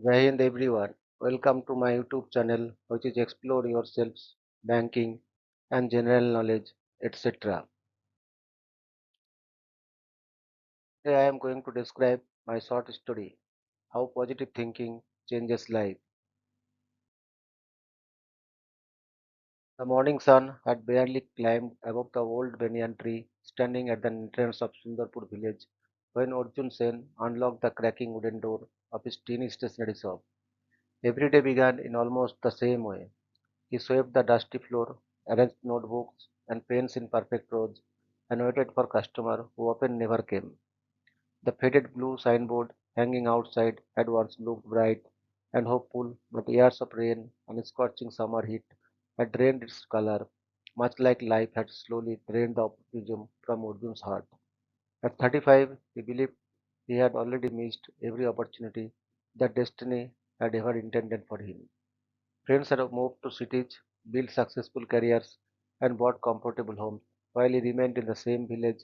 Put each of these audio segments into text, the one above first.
Jai Hind everyone. Welcome to my YouTube channel, which is Explore Yourselves, Banking, and General Knowledge, etc. Today I am going to describe my short story, How Positive Thinking Changes Life. The morning sun had barely climbed above the old banyan tree standing at the entrance of Sundarpur village when Arjun Sen unlocked the cracking wooden door of his teeny stationery shop. Every day began in almost the same way. He swept the dusty floor, arranged notebooks and pens in perfect rows, and waited for customers who often never came. The faded blue signboard hanging outside had once looked bright and hopeful, but years of rain and scorching summer heat had drained its color, much like life had slowly drained the optimism from Arjun's heart. At 35, he believed he had already missed every opportunity that destiny had ever intended for him. Friends had moved to cities, built successful careers, and bought comfortable homes, while he remained in the same village,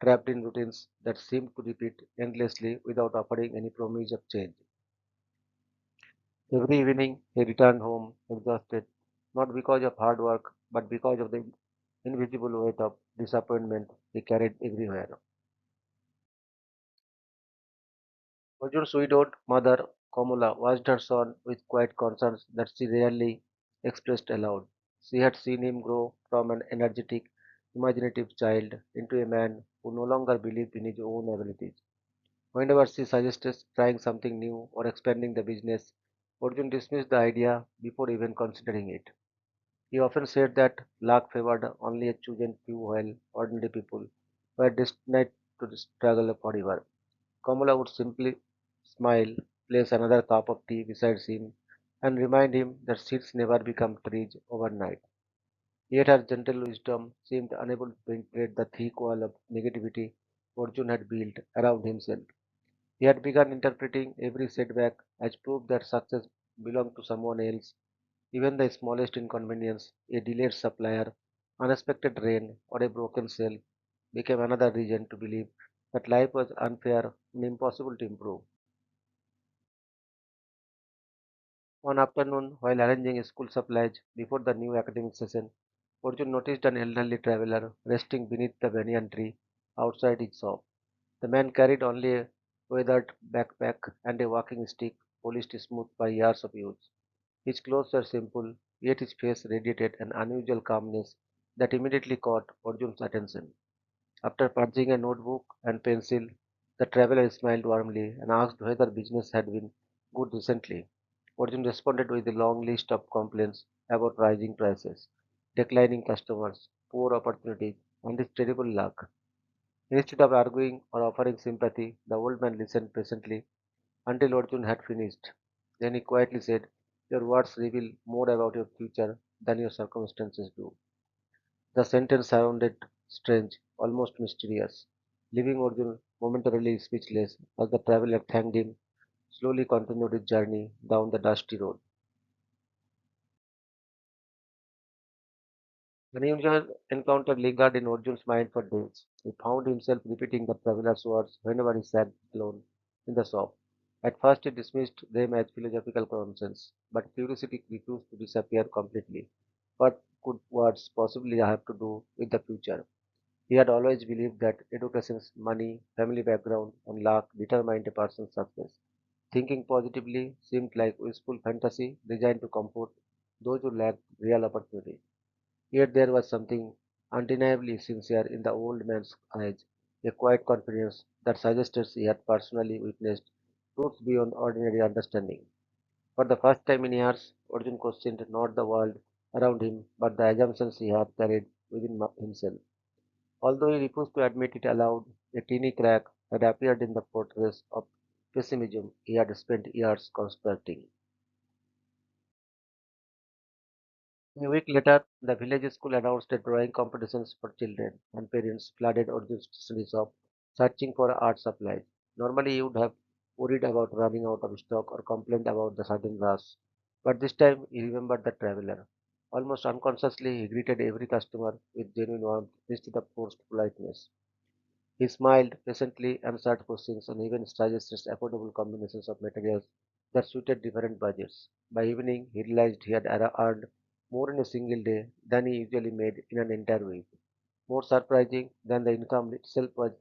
trapped in routines that seemed to repeat endlessly without offering any promise of change. Every evening he returned home exhausted, not because of hard work, but because of the invisible weight of disappointment he carried everywhere. Arjun's widowed mother, Komula, watched her son with quiet concerns that she rarely expressed aloud. She had seen him grow from an energetic, imaginative child into a man who no longer believed in his own abilities. Whenever she suggested trying something new or expanding the business, Arjun dismissed the idea before even considering it. He often said that luck favored only a chosen few while ordinary people were destined to struggle forever. Kamala would simply smile, place another cup of tea beside him, and remind him that seeds never become trees overnight. Yet her gentle wisdom seemed unable to penetrate the thick wall of negativity Arjun had built around himself. He had begun interpreting every setback as proof that success belonged to someone else. Even the smallest inconvenience, a delayed supplier, unexpected rain, or a broken cell, became another reason to believe that life was unfair and impossible to improve. One afternoon, while arranging school supplies before the new academic session, Arjun noticed an elderly traveler resting beneath the banyan tree outside his shop. The man carried only a weathered backpack and a walking stick polished smooth by years of use. His clothes were simple, yet his face radiated an unusual calmness that immediately caught Arjun's attention. After purging a notebook and pencil, the traveler smiled warmly and asked whether business had been good recently. Arjun responded with a long list of complaints about rising prices, declining customers, poor opportunities, and his terrible luck. Instead of arguing or offering sympathy, the old man listened patiently until Arjun had finished. Then he quietly said, "Your words reveal more about your future than your circumstances do." The sentence sounded strange, almost mysterious, leaving Arjun momentarily speechless as the traveler thanked him, slowly continued his journey down the dusty road. An unusual encounter lingered in Arjun's mind for days. He found himself repeating the traveler's words whenever he sat alone in the shop. At first, he dismissed them as philosophical nonsense, but curiosity refused to disappear completely. What could words possibly have to do with the future? He had always believed that education, money, family background, and luck determined a person's success. Thinking positively seemed like wishful fantasy designed to comfort those who lacked real opportunity. Yet there was something undeniably sincere in the old man's eyes, a quiet confidence that suggested he had personally witnessed truths beyond ordinary understanding. For the first time in years, Arjun questioned not the world around him, but the assumptions he had carried within himself. Although he refused to admit it aloud, a teeny crack had appeared in the fortress of pessimism he had spent years constructing. A week later, the village school announced a drawing competitions for children, and parents flooded Arjun's stationery shop searching for art supplies. Normally, he would have worried about running out of stock or complained about the sudden rush. But this time, he remembered the traveler. Almost unconsciously, he greeted every customer with genuine warmth instead of forced politeness. He smiled, patiently answered questions, and even suggested affordable combinations of materials that suited different budgets. By evening, he realized he had earned more in a single day than he usually made in an entire week. More surprising than the income itself was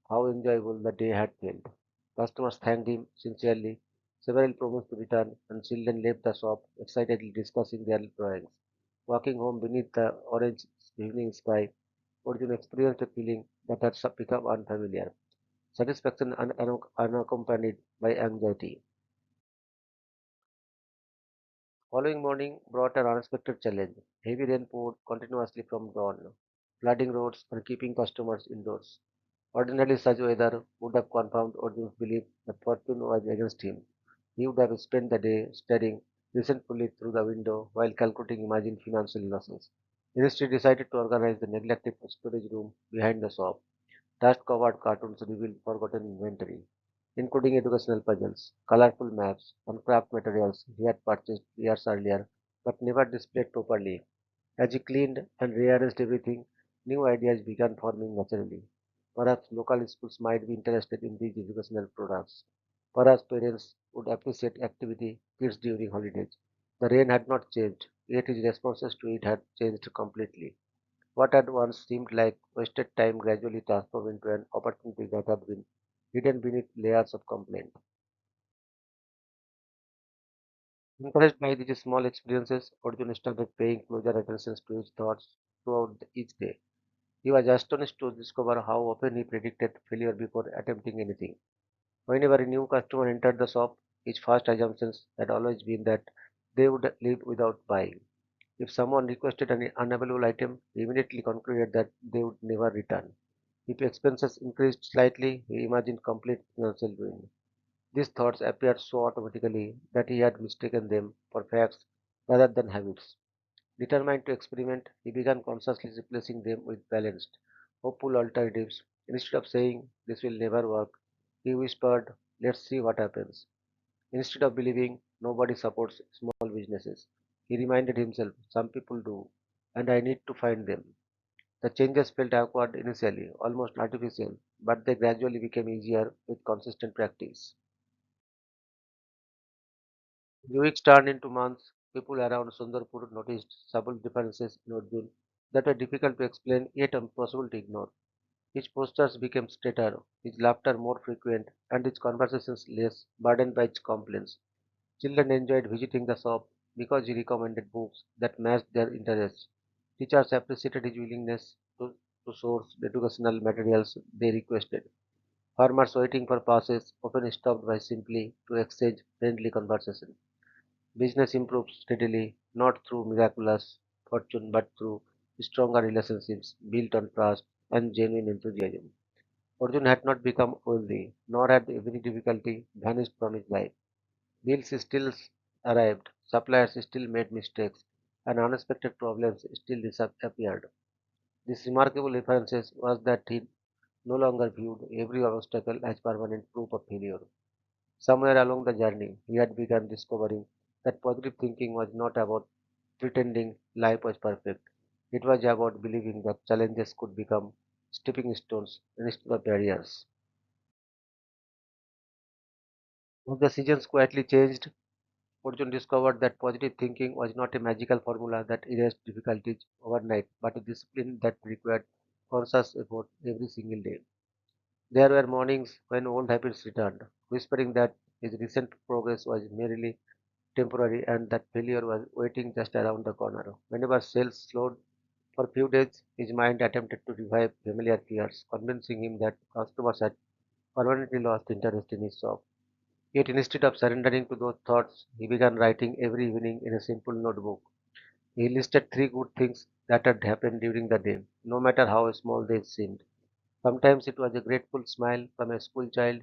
how enjoyable the day had felt. Customers thanked him sincerely. Several promised to return, and children left the shop excitedly discussing their drawings. Walking home beneath the orange evening sky, Arjun experienced a feeling that had become unfamiliar. Satisfaction unaccompanied by anxiety. Following morning brought an unexpected challenge. Heavy rain poured continuously from dawn, flooding roads and keeping customers indoors. Ordinarily, such weather would have confirmed Arjun's belief that fortune was against him. He would have spent the day staring resentfully through the window while calculating imagined financial losses. Instead, he decided to organize the neglected storage room behind the shop. Dust-covered cartoons revealed forgotten inventory, including educational puzzles, colorful maps, and craft materials he had purchased years earlier but never displayed properly. As he cleaned and rearranged everything, new ideas began forming naturally. Perhaps local schools might be interested in these educational products. Perhaps parents would appreciate activity kids during holidays. The rain had not changed, yet his responses to it had changed completely. What had once seemed like wasted time gradually transformed into an opportunity that had been hidden beneath layers of complaint. Encouraged by these small experiences, Arjun started paying closer attention to his thoughts throughout each day. He was astonished to discover how often he predicted failure before attempting anything. Whenever a new customer entered the shop, his first assumptions had always been that they would leave without buying. If someone requested an unavailable item, he immediately concluded that they would never return. If expenses increased slightly, he imagined complete financial ruin. These thoughts appeared so automatically that he had mistaken them for facts rather than habits. Determined to experiment, he began consciously replacing them with balanced, hopeful alternatives. Instead of saying, "This will never work," he whispered, "Let's see what happens." Instead of believing, "Nobody supports small businesses," he reminded himself, "Some people do, and I need to find them." The changes felt awkward initially, almost artificial, but they gradually became easier with consistent practice. The weeks turned into months. People around Sundarpur noticed subtle differences in Arjun that were difficult to explain yet impossible to ignore. His postures became straighter, his laughter more frequent, and his conversations less burdened by his complaints. Children enjoyed visiting the shop because he recommended books that matched their interests. Teachers appreciated his willingness to source the educational materials they requested. Farmers waiting for passes often stopped by simply to exchange friendly conversation. Business improved steadily, not through miraculous fortune, but through stronger relationships built on trust and genuine enthusiasm. Arjun had not become wealthy, nor had every difficulty vanished from his life. Bills still arrived, suppliers still made mistakes, and unexpected problems still disappeared. This remarkable difference was that he no longer viewed every obstacle as permanent proof of failure. Somewhere along the journey, he had begun discovering that positive thinking was not about pretending life was perfect. It was about believing that challenges could become stepping stones instead of barriers. As the seasons quietly changed, Arjun discovered that positive thinking was not a magical formula that erased difficulties overnight, but a discipline that required conscious effort every single day. There were mornings when old habits returned, whispering that his recent progress was merely temporary and that failure was waiting just around the corner. Whenever sales slowed for a few days, his mind attempted to revive familiar fears, convincing him that customers had permanently lost interest in his shop. Yet instead of surrendering to those thoughts, he began writing every evening in a simple notebook. He listed three good things that had happened during the day, no matter how small they seemed. Sometimes it was a grateful smile from a school child,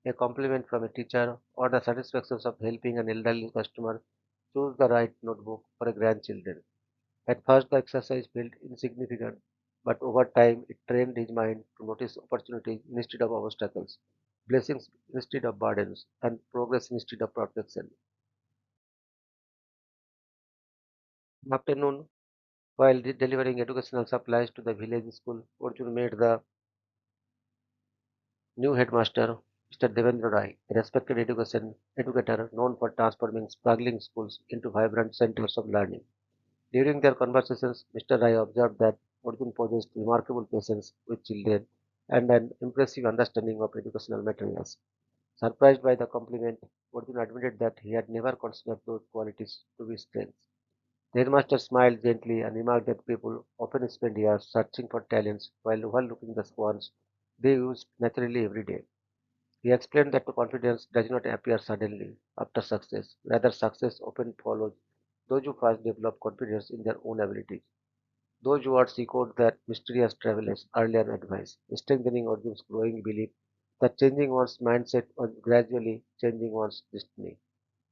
a compliment from a teacher, or the satisfaction of helping an elderly customer choose the right notebook for a grandchildren. At first, the exercise felt insignificant, but over time, it trained his mind to notice opportunities instead of obstacles, blessings instead of burdens, and progress instead of perfection. In afternoon, while delivering educational supplies to the village school, Arjun met the new headmaster. Mr. Devendra Rai, a respected education educator known for transforming struggling schools into vibrant centers of learning. During their conversations, Mr. Rai observed that Arjun possessed remarkable patience with children and an impressive understanding of educational materials. Surprised by the compliment, Arjun admitted that he had never considered those qualities to be strengths. The headmaster smiled gently and remarked that people often spend years searching for talents while overlooking the ones they use naturally every day. He explained that confidence does not appear suddenly after success. Rather, success often follows those who first develop confidence in their own abilities. Those words echoed that mysterious traveler's earlier advice, strengthening Arjun's growing belief that changing one's mindset was gradually changing one's destiny.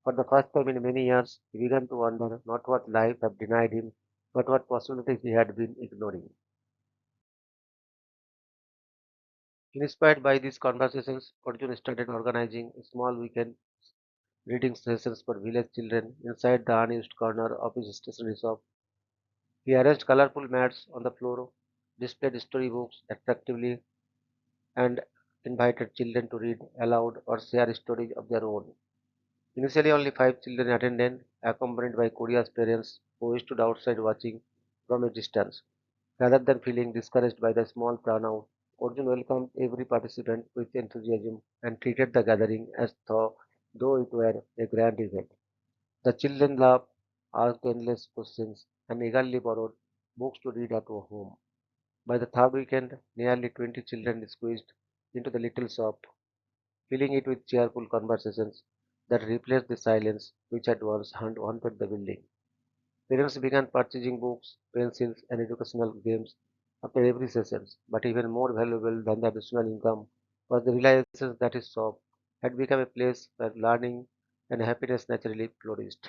For the first time in many years, he began to wonder not what life had denied him, but what possibilities he had been ignoring. Inspired by these conversations, Arjun started organizing small weekend reading sessions for village children inside the unused corner of his stationery shop. He arranged colorful mats on the floor, displayed storybooks attractively, and invited children to read aloud or share stories of their own. Initially, only 5 children attended, accompanied by curious parents who stood outside watching from a distance. Rather than feeling discouraged by the small turnout, Arjun welcomed every participant with enthusiasm and treated the gathering as though it were a grand event. The children laughed, asked endless questions, and eagerly borrowed books to read at home. By the third weekend, nearly 20 children squeezed into the little shop, filling it with cheerful conversations that replaced the silence which had once haunted the building. Parents began purchasing books, pencils, and educational games after every session, but even more valuable than the additional income was the realization that his shop had become a place where learning and happiness naturally flourished.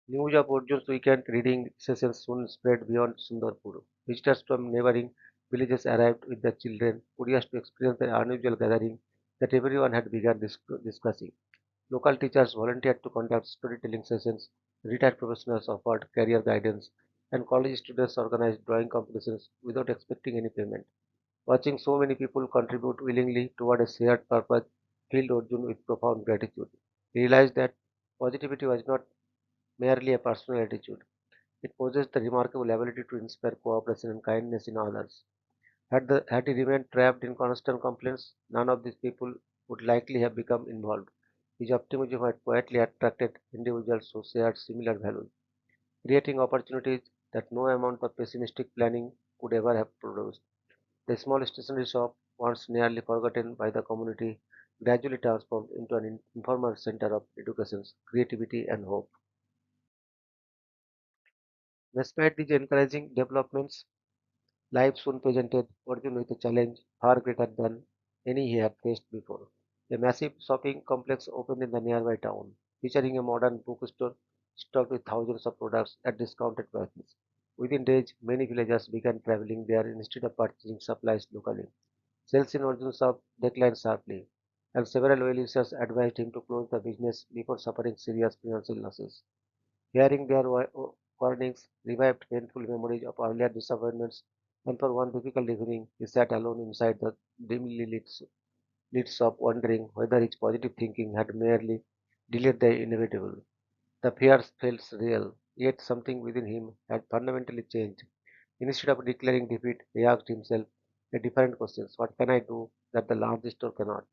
News of Arjun's weekend reading sessions soon spread beyond Sundarpur. Visitors from neighboring villages arrived with their children, curious to experience the unusual gathering that everyone had begun discussing. Local teachers volunteered to conduct storytelling sessions, retired professionals offered career guidance, and college students organized drawing competitions without expecting any payment. Watching so many people contribute willingly toward a shared purpose filled Arjun with profound gratitude. He realized that positivity was not merely a personal attitude. It possessed the remarkable ability to inspire cooperation and kindness in others. Had he remained trapped in constant complaints, none of these people would likely have become involved. His optimism had quietly attracted individuals who shared similar values, creating opportunities that no amount of pessimistic planning could ever have produced. The small stationery shop, once nearly forgotten by the community, gradually transformed into an informal center of education, creativity, and hope. Despite these encouraging developments, life soon presented Arjun with a challenge far greater than any he had faced before. A massive shopping complex opened in the nearby town, featuring a modern bookstore stocked with thousands of products at discounted prices. Within days, many villagers began traveling there instead of purchasing supplies locally. Sales in Arjun's shop declined sharply, and several well-wishers advised him to close the business before suffering serious financial losses. Hearing their warnings revived painful memories of earlier disappointments, and for one difficult evening, he sat alone inside the lit shop, wondering whether his positive thinking had merely delayed the inevitable. The fears felt real, yet something within him had fundamentally changed. Instead of declaring defeat, he asked himself a different question: what can I do that the large store cannot?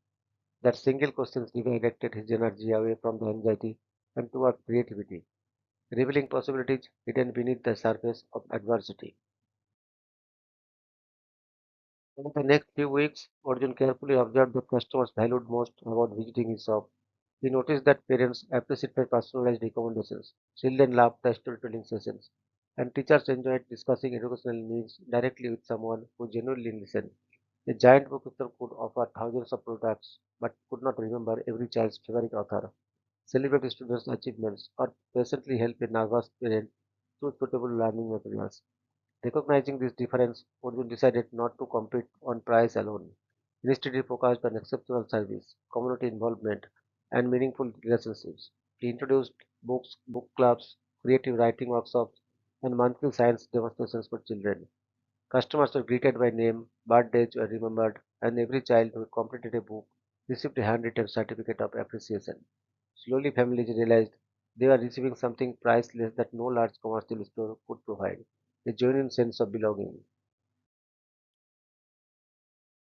That single question redirected his energy away from the anxiety and toward creativity, revealing possibilities hidden beneath the surface of adversity. Over the next few weeks, Arjun carefully observed what customers valued most about visiting his shop. He noticed that parents appreciated personalized recommendations, children loved the storytelling sessions, and teachers enjoyed discussing educational needs directly with someone who genuinely listened. A giant bookstore could offer thousands of products, but could not remember every child's favorite author, celebrate students' achievements, or patiently help a nervous parent choose suitable learning materials. Recognizing this difference, Arjun decided not to compete on price alone. Instead, he focused on exceptional service, community involvement, and meaningful relationships. He introduced books, book clubs, creative writing workshops, and monthly science demonstrations for children. Customers were greeted by name, birthdays were remembered, and every child who completed a book received a handwritten certificate of appreciation. Slowly, families realized they were receiving something priceless that no large commercial store could provide, a genuine sense of belonging.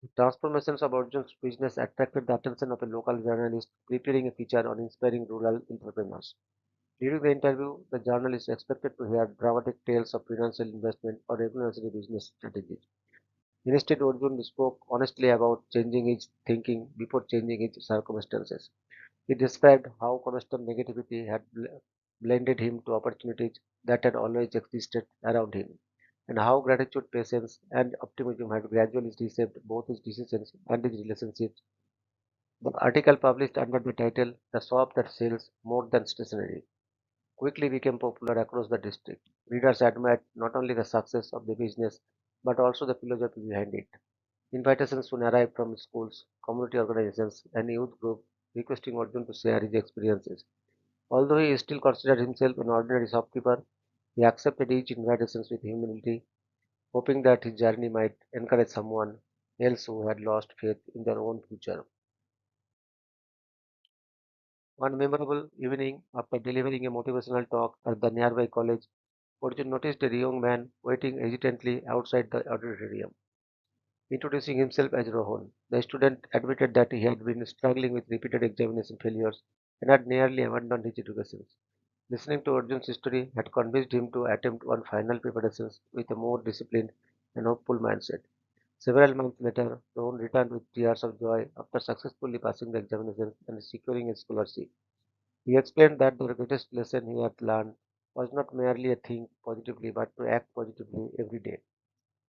The transformations of Arjun's business attracted the attention of a local journalist preparing a feature on inspiring rural entrepreneurs. During the interview, the journalist expected to hear dramatic tales of financial investment or revolutionary business strategies. Instead, Arjun spoke honestly about changing his thinking before changing his circumstances. He described how constant negativity had blinded him to opportunities that had always existed around him, and how gratitude, patience, and optimism had gradually reshaped both his decisions and his relationships. The article, published under the title "The Shop That Sells More Than Stationery," quickly became popular across the district. Readers admired not only the success of the business but also the philosophy behind it. Invitations soon arrived from schools, community organizations, and youth groups requesting Arjun to share his experiences. Although he still considered himself an ordinary shopkeeper, he accepted each invitation with humility, hoping that his journey might encourage someone else who had lost faith in their own future. One memorable evening, after delivering a motivational talk at the nearby college, Arjun noticed a young man waiting hesitantly outside the auditorium. Introducing himself as Rohan, the student admitted that he had been struggling with repeated examination failures and had nearly abandoned his education. Listening to Arjun's story had convinced him to attempt one final preparations with a more disciplined and hopeful mindset. Several months later, Rohan returned with tears of joy after successfully passing the examinations and securing a scholarship. He explained that the greatest lesson he had learned was not merely to think positively but to act positively every day.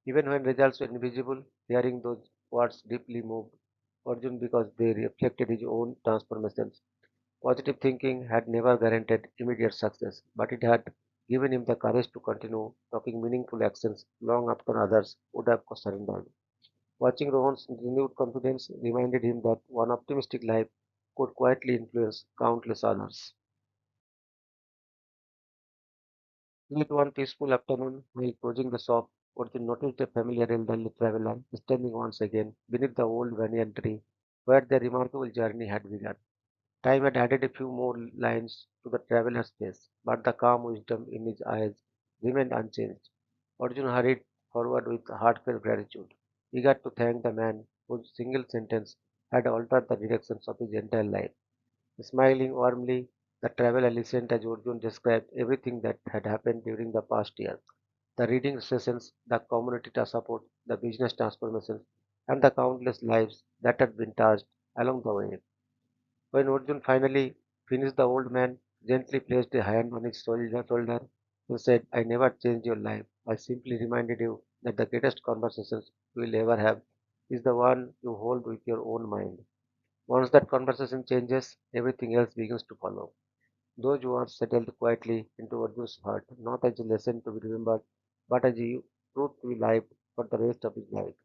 Even when results were invisible, hearing those words deeply moved Arjun because they reflected his own transformations. Positive thinking had never guaranteed immediate success, but it had given him the courage to continue taking meaningful actions long after others would have surrendered. Watching Rohan's renewed confidence reminded him that one optimistic life could quietly influence countless others. Late one peaceful afternoon, while closing the shop, Arjun noticed a familiar elderly traveler standing once again beneath the old banyan tree where their remarkable journey had begun. Time had added a few more lines to the traveler's face, but the calm wisdom in his eyes remained unchanged. Arjun hurried forward with heartfelt gratitude, eager to thank the man whose single sentence had altered the directions of his entire life. Smiling warmly, the traveler listened as Arjun described everything that had happened during the past year. The reading sessions, the community support, the business transformations, and the countless lives that had been touched along the way. When Arjun finally finished, the old man gently placed a hand on his shoulder and said, "I never changed your life. I simply reminded you that the greatest conversations you will ever have is the one you hold with your own mind. Once that conversation changes, everything else begins to follow." Those words settled quietly into Arjun's heart, not as a lesson to be remembered, but as a truth to be lived for the rest of his life.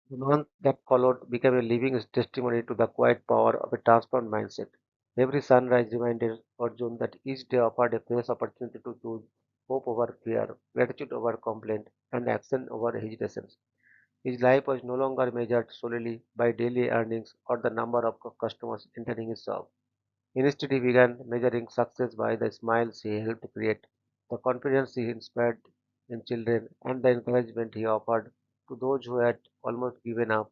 The month that followed became a living testimony to the quiet power of a transformed mindset. Every sunrise reminded Arjun that each day offered a fresh opportunity to choose hope over fear, gratitude over complaint, and action over hesitations. His life was no longer measured solely by daily earnings or the number of customers entering his shop. Instead, he began measuring success by the smiles he helped create, the confidence he inspired in children, and the encouragement he offered to those who had almost given up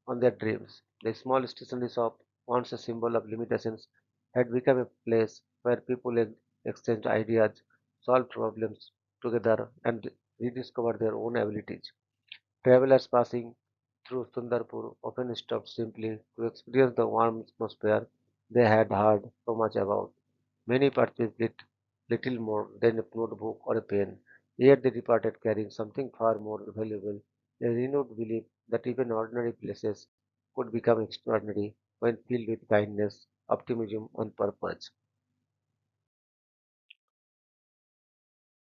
on their dreams. The small stationery shop, once a symbol of limitations, had become a place where people exchanged ideas, solved problems together, and rediscovered their own abilities. Travelers passing through Sundarpur often stopped simply to experience the warm atmosphere they had heard so much about. Many purchased it little more than a notebook or a pen, yet they departed carrying something far more valuable, a renewed belief that even ordinary places could become extraordinary when filled with kindness, optimism, and purpose.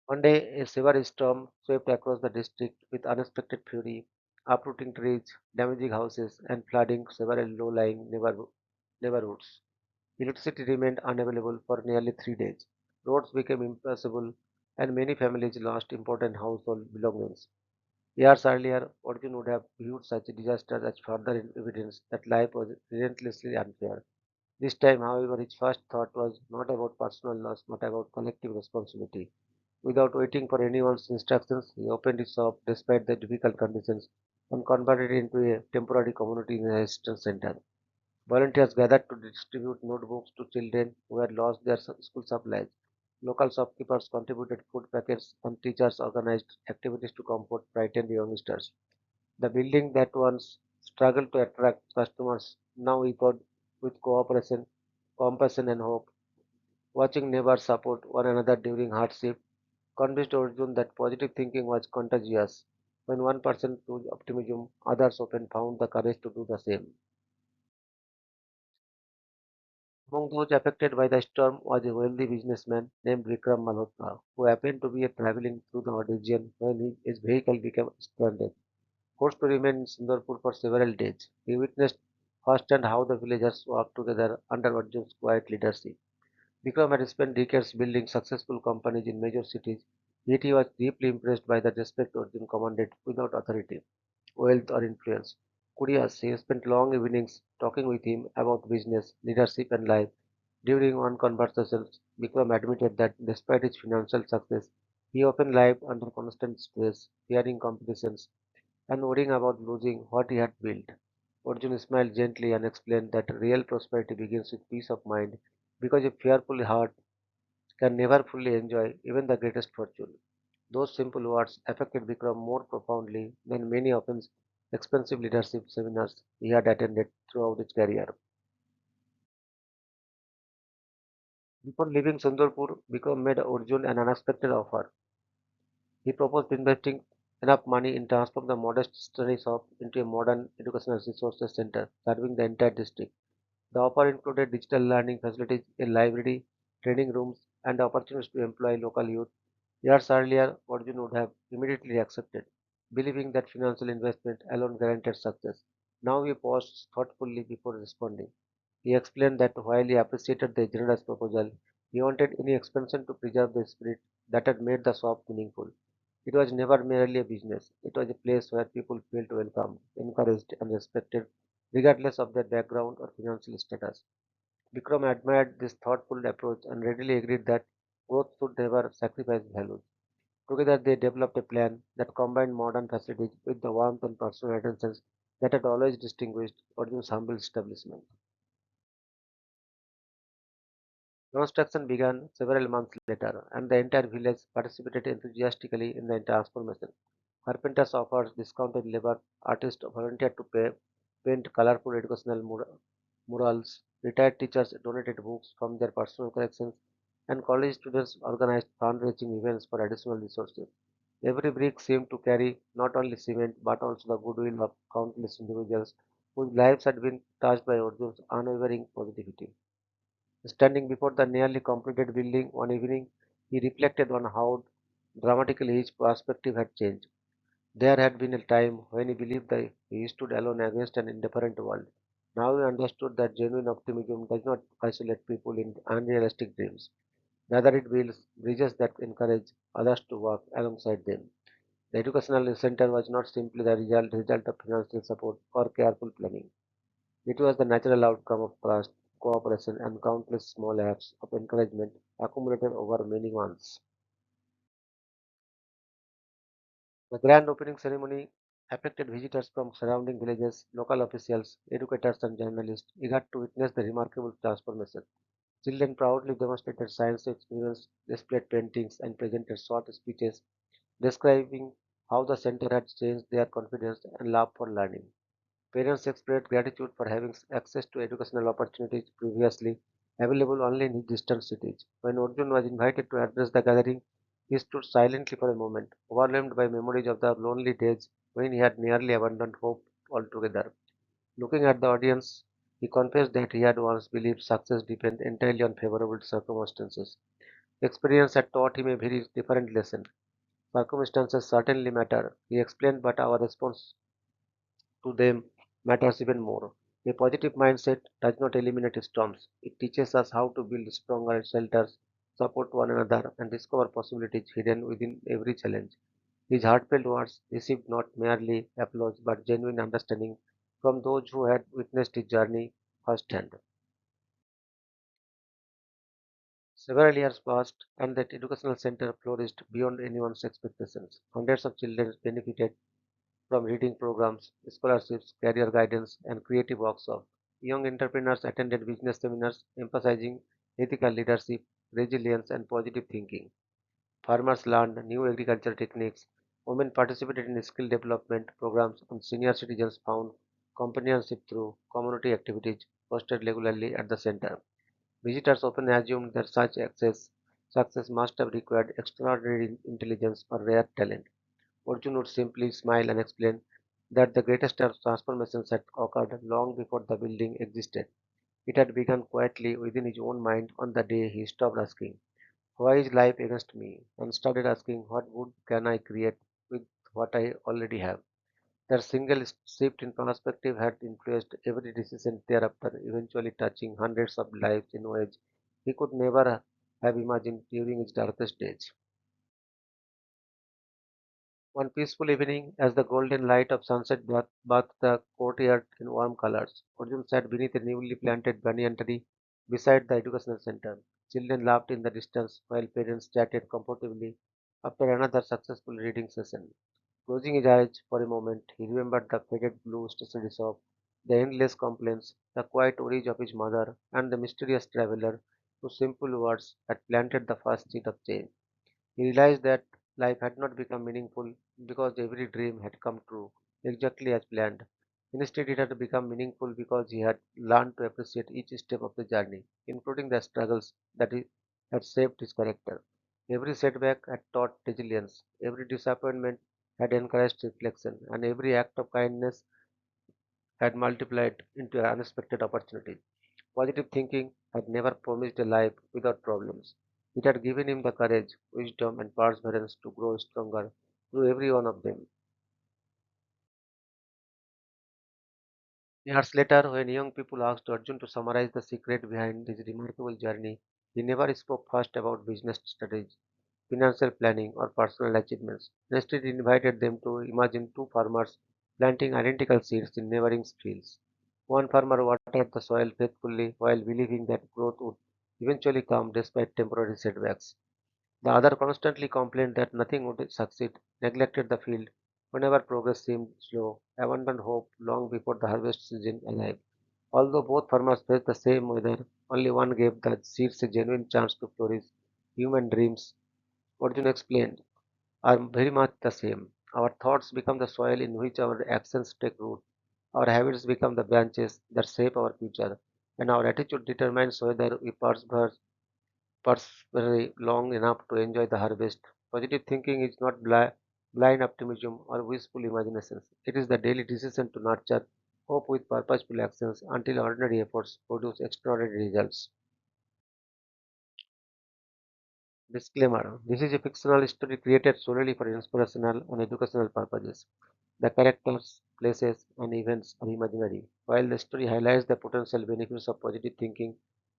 One day, a severe storm swept across the district with unexpected fury, uprooting trees, damaging houses, and flooding several low-lying neighborhoods. Electricity remained unavailable for nearly 3 days. Roads became impassable, and many families lost important household belongings. Years earlier, Arjun would have viewed such a disaster as further evidence that life was relentlessly unfair. This time, however, his first thought was not about personal loss but about collective responsibility. Without waiting for anyone's instructions, he opened his shop despite the difficult conditions and converted it into a temporary community assistance center. Volunteers gathered to distribute notebooks to children who had lost their school supplies. Local shopkeepers contributed food packets, and teachers organized activities to comfort frightened youngsters. The building that once struggled to attract customers now echoed with cooperation, compassion, and hope. Watching neighbors support one another during hardship convinced Arjun that positive thinking was contagious. When one person chose optimism, others often found the courage to do the same. Among those affected by the storm was a wealthy businessman named Vikram Malhotra, who happened to be traveling through the region when his vehicle became stranded. Forced to remain in Sundarpur for several days, he witnessed firsthand how the villagers worked together under Arjun's quiet leadership. Vikram had spent decades building successful companies in major cities, yet he was deeply impressed by the respect Arjun commanded without authority, wealth, or influence. Curious, he spent long evenings talking with him about business, leadership, and life. During one conversation, Vikram admitted that despite his financial success, he often lived under constant stress, fearing competitions, and worrying about losing what he had built. Arjun smiled gently and explained that real prosperity begins with peace of mind because a fearful heart can never fully enjoy even the greatest fortune. Those simple words affected Vikram more profoundly than many of his expensive leadership seminars he had attended throughout his career. Before leaving Sundarpur, Vikram made Arjun an unexpected offer. He proposed investing enough money in transform the modest study shop into a modern educational resources center serving the entire district. The offer included digital learning facilities, a library, training rooms, and opportunities to employ local youth. Years earlier, Arjun would have immediately accepted, believing that financial investment alone guaranteed success. Now he paused thoughtfully before responding. He explained that while he appreciated the generous proposal, he wanted any expansion to preserve the spirit that had made the shop meaningful. It was never merely a business, it was a place where people felt welcomed, encouraged, and respected, regardless of their background or financial status. Vikram admired this thoughtful approach and readily agreed that growth should never sacrifice values. Together, they developed a plan that combined modern facilities with the warmth and personal attention that had always distinguished Arjun's humble establishment. Construction began several months later, and the entire village participated enthusiastically in the transformation. Carpenters offered discounted labor, artists volunteered to paint colorful educational murals, retired teachers donated books from their personal collections, and college students organized fundraising events for additional resources. Every brick seemed to carry not only cement but also the goodwill of countless individuals whose lives had been touched by Urdu's unwavering positivity. Standing before the nearly completed building one evening, he reflected on how dramatically his perspective had changed. There had been a time when he believed that he stood alone against an indifferent world. Now he understood that genuine optimism does not isolate people in unrealistic dreams. Rather, it builds bridges that encourage others to walk alongside them. The educational center was not simply the result of financial support or careful planning. It was the natural outcome of trust, cooperation, and countless small acts of encouragement accumulated over many months. The grand opening ceremony attracted visitors from surrounding villages, local officials, educators, and journalists eager to witness the remarkable transformation. Children proudly demonstrated science experiments, displayed paintings, and presented short speeches describing how the center had changed their confidence and love for learning. Parents expressed gratitude for having access to educational opportunities previously available only in distant cities. When Arjun was invited to address the gathering, he stood silently for a moment, overwhelmed by memories of the lonely days when he had nearly abandoned hope altogether. Looking at the audience, he confessed that he had once believed success depended entirely on favorable circumstances. Experience had taught him a very different lesson. Circumstances certainly matter, he explained, but our response to them matters even more. A positive mindset does not eliminate storms. It teaches us how to build stronger shelters, support one another, and discover possibilities hidden within every challenge. His heartfelt words received not merely applause but genuine understanding from those who had witnessed his journey firsthand. Several years passed, and that educational center flourished beyond anyone's expectations. Hundreds of children benefited from reading programs, scholarships, career guidance, and creative workshops. Young entrepreneurs attended business seminars emphasizing ethical leadership, resilience, and positive thinking. Farmers learned new agriculture techniques. Women participated in skill development programs, and senior citizens found companionship through community activities hosted regularly at the center. Visitors often assumed that success must have required extraordinary intelligence or rare talent. Arjun would simply smile and explain that the greatest transformations had occurred long before the building existed. It had begun quietly within his own mind on the day he stopped asking, "Why is life against me?" and started asking, "What good can I create with what I already have?" That single shift in perspective had influenced every decision thereafter, eventually touching hundreds of lives in ways he could never have imagined during his darkest days. One peaceful evening, as the golden light of sunset bathed the courtyard in warm colors, Arjun sat beneath a newly planted banyan tree beside the educational center. Children laughed in the distance while parents chatted comfortably after another successful reading session. Closing his eyes for a moment, he remembered the faded blue stationery shop, the endless complaints, the quiet worries of his mother, and the mysterious traveler whose simple words had planted the first seed of change. He realized that life had not become meaningful because every dream had come true exactly as planned. Instead, it had become meaningful because he had learned to appreciate each step of the journey, including the struggles that he had shaped his character. Every setback had taught resilience, every disappointment had encouraged reflection, and every act of kindness had multiplied into an unexpected opportunity. Positive thinking had never promised a life without problems. It had given him the courage, wisdom, and perseverance to grow stronger through every one of them. Years later, when young people asked Arjun to summarize the secret behind his remarkable journey, he never spoke first about business strategy, financial planning, or personal achievements. Instead, he invited them to imagine two farmers planting identical seeds in neighboring fields. One farmer watered the soil faithfully while believing that growth would eventually come despite temporary setbacks. The other constantly complained that nothing would succeed, neglected the field whenever progress seemed slow, abandoned hope long before the harvest season arrived. Although both farmers faced the same weather, only one gave the seeds a genuine chance to flourish. Human dreams, Arjun explained, are very much the same. Our thoughts become the soil in which our actions take root. Our habits become the branches that shape our future, and our attitude determines whether we persevere long enough to enjoy the harvest. Positive thinking is not blind optimism or wishful imaginations. It is the daily decision to nurture hope with purposeful actions until ordinary efforts produce extraordinary results. Disclaimer: this is a fictional story created solely for inspirational and educational purposes. The characters, places, and events are imaginary. While the story highlights the potential benefits of positive thinking,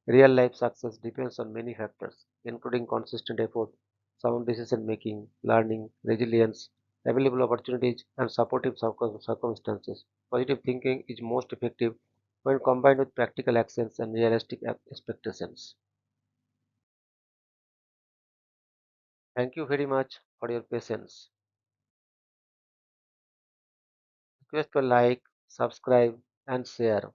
real life success depends on many factors, including consistent effort, sound decision making, learning, resilience, available opportunities, and supportive circumstances. Positive thinking is most effective when combined with practical actions and realistic expectations. Thank you very much for your patience. Request to like, subscribe, and share.